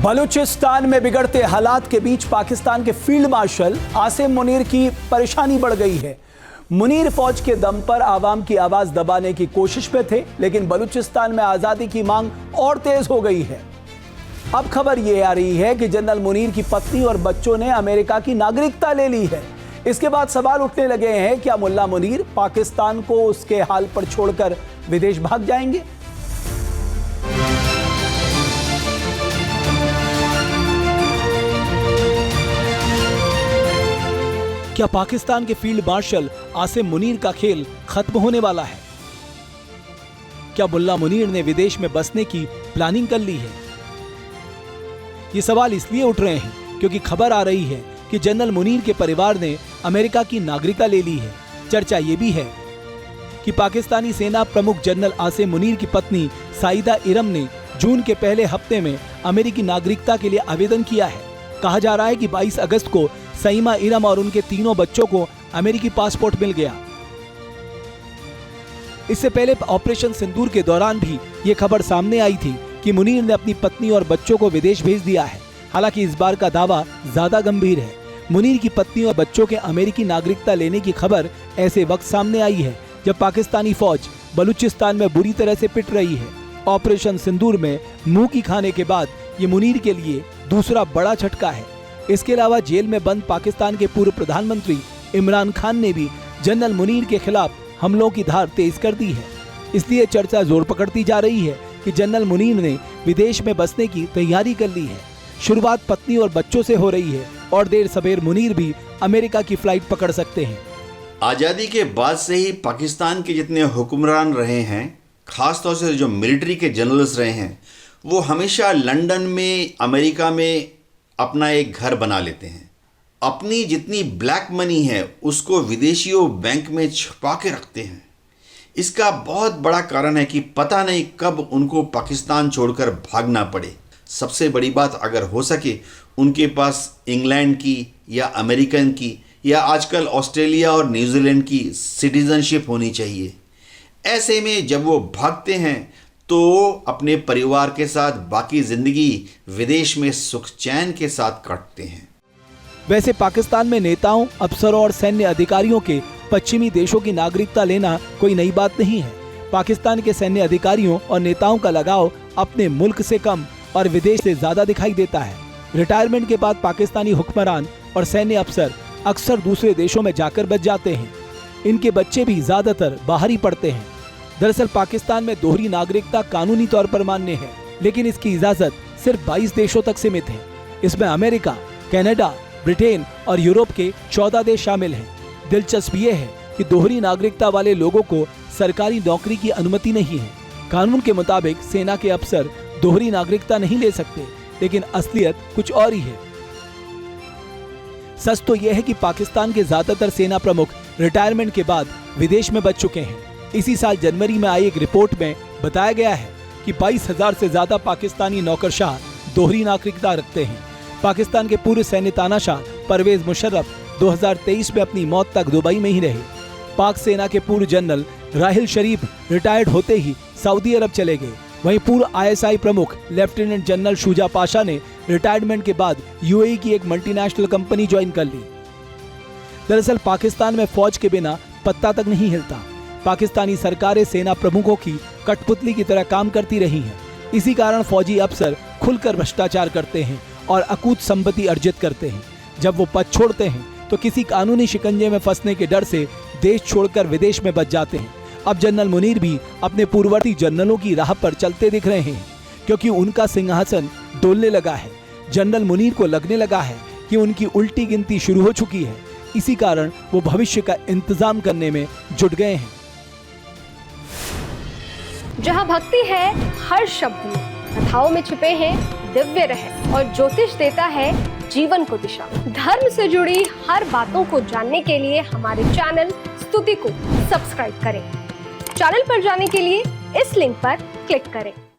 बलूचिस्तान में बिगड़ते हालात के बीच पाकिस्तान के फील्ड मार्शल आसिम मुनीर की परेशानी बढ़ गई है। मुनीर फौज के दम पर आवाम की आवाज दबाने की कोशिश में थे, लेकिन बलूचिस्तान में आजादी की मांग और तेज हो गई है। अब खबर यह आ रही है कि जनरल मुनीर की पत्नी और बच्चों ने अमेरिका की नागरिकता ले ली है। इसके बाद सवाल उठने लगे हैं, क्या मुल्ला मुनीर पाकिस्तान को उसके हाल पर छोड़कर विदेश भाग जाएंगे? क्या पाकिस्तान के फील्ड मार्शल आसिम मुनीर का खेल खत्म होने वाला है? क्या मुल्ला मुनीर ने विदेश में बसने की प्लानिंग कर ली है? ये सवाल इसलिए उठ रहे हैं क्योंकि खबर आ रही है कि जनरल मुनीर के परिवार ने अमेरिका की नागरिकता ले ली है। चर्चा ये भी है कि पाकिस्तानी सेना प्रमुख जनरल आसिम मुनीर की पत्नी साइदा इरम ने जून के पहले हफ्ते में अमेरिकी नागरिकता के लिए आवेदन किया है। कहा जा रहा है कि 22 अगस्त को सईमा इरम और उनके तीनों बच्चों को अमेरिकी पासपोर्ट मिल गया। इससे पहले ऑपरेशन सिंदूर के दौरान भी ये खबर सामने आई थी कि मुनीर ने अपनी पत्नी और बच्चों को विदेश भेज दिया है। हालांकि इस बार का दावा ज्यादा गंभीर है। मुनीर की पत्नी और बच्चों के अमेरिकी नागरिकता लेने की खबर ऐसे वक्त सामने आई है जब पाकिस्तानी फौज बलूचिस्तान में बुरी तरह से पिट रही है। ऑपरेशन सिंदूर में मुंह की खाने के बाद ये मुनीर के लिए दूसरा बड़ा झटका है। इसके अलावा जेल में बंद पाकिस्तान के पूर्व प्रधानमंत्री इमरान खान ने भी जनरल मुनीर के खिलाफ हमलों की धार तेज कर दी है। इसलिए चर्चा जोर पकड़ती जा रही है कि जनरल मुनीर ने विदेश में बसने की तैयारी कर ली है। शुरुआत पत्नी और बच्चों से हो रही है और देर सबेर मुनीर भी अमेरिका की फ्लाइट पकड़ सकते हैं। आज़ादी के बाद से ही पाकिस्तान के जितने हुक्मरान रहे हैं, खासतौर से जो मिलिट्री के जनरल्स रहे हैं, वो हमेशा लंदन में, अमेरिका में अपना एक घर बना लेते हैं। अपनी जितनी ब्लैक मनी है उसको विदेशियों बैंक में छुपा के रखते हैं। इसका बहुत बड़ा कारण है कि पता नहीं कब उनको पाकिस्तान छोड़कर भागना पड़े। सबसे बड़ी बात, अगर हो सके उनके पास इंग्लैंड की या अमेरिकन की या आजकल ऑस्ट्रेलिया और न्यूजीलैंड की सिटीजनशिप होनी चाहिए। ऐसे में जब वो भागते हैं तो अपने परिवार के साथ बाकी जिंदगी विदेश में सुख चैन के साथ काटते हैं। वैसे पाकिस्तान में नेताओं, अफसरों और सैन्य अधिकारियों के पश्चिमी देशों की नागरिकता लेना कोई नई बात नहीं है। पाकिस्तान के सैन्य अधिकारियों और नेताओं का लगाव अपने मुल्क से कम और विदेश से ज्यादा दिखाई देता है। रिटायरमेंट के बाद पाकिस्तानी हुक्मरान और सैन्य अफसर अक्सर दूसरे देशों में जाकर बच जाते हैं। इनके बच्चे भी ज्यादातर बाहर ही पढ़ते हैं। दरअसल पाकिस्तान में दोहरी नागरिकता कानूनी तौर पर मान्य है, लेकिन इसकी इजाजत सिर्फ 22 देशों तक सीमित है। इसमें अमेरिका, कनाडा, ब्रिटेन और यूरोप के 14 देश शामिल हैं। दिलचस्प ये है कि दोहरी नागरिकता वाले लोगों को सरकारी नौकरी की अनुमति नहीं है। कानून के मुताबिक सेना के अफसर दोहरी नागरिकता नहीं ले सकते, लेकिन असलियत कुछ और ही है। सच तो यह है कि पाकिस्तान के ज्यादातर सेना प्रमुख रिटायरमेंट के बाद विदेश में बच चुके हैं। इसी साल जनवरी में आई एक रिपोर्ट में बताया गया है कि 22,000 से ज्यादा पाकिस्तानी नौकरशाह दोहरी नागरिकता रखते हैं। पाकिस्तान के पूर्व सैन्य तानाशाह परवेज मुशर्रफ 2023 में अपनी मौत तक दुबई में ही रहे। पाक सेना के पूर्व जनरल राहिल शरीफ रिटायर्ड होते ही सऊदी अरब चले गए। वहीं पूर्व ISI प्रमुख लेफ्टिनेंट जनरल शुजा पाशा ने रिटायरमेंट के बाद UAE की एक मल्टीनेशनल कंपनी ज्वाइन कर ली। दरअसल पाकिस्तान में फौज के बिना पत्ता तक नहीं हिलता। पाकिस्तानी सरकारें सेना प्रमुखों की कठपुतली की तरह काम करती रही हैं। इसी कारण फौजी अफसर खुलकर भ्रष्टाचार करते हैं और अकूत संपत्ति अर्जित करते हैं। जब वो पद छोड़ते हैं तो किसी कानूनी शिकंजे में फंसने के डर से देश छोड़कर विदेश में बच जाते हैं। अब जनरल मुनीर भी अपने पूर्ववर्ती जनरलों की राह पर चलते दिख रहे हैं, क्योंकि उनका सिंहासन डोलने लगा है। जनरल मुनीर को लगने लगा है कि उनकी उल्टी गिनती शुरू हो चुकी है। इसी कारण वो भविष्य का इंतजाम करने में जुट गए हैं। जहाँ भक्ति है हर शब्द में, कथाओं में छिपे हैं दिव्य रहस्य और ज्योतिष देता है जीवन को दिशा। धर्म से जुड़ी हर बातों को जानने के लिए हमारे चैनल स्तुति को सब्सक्राइब करें। चैनल पर जाने के लिए इस लिंक पर क्लिक करें।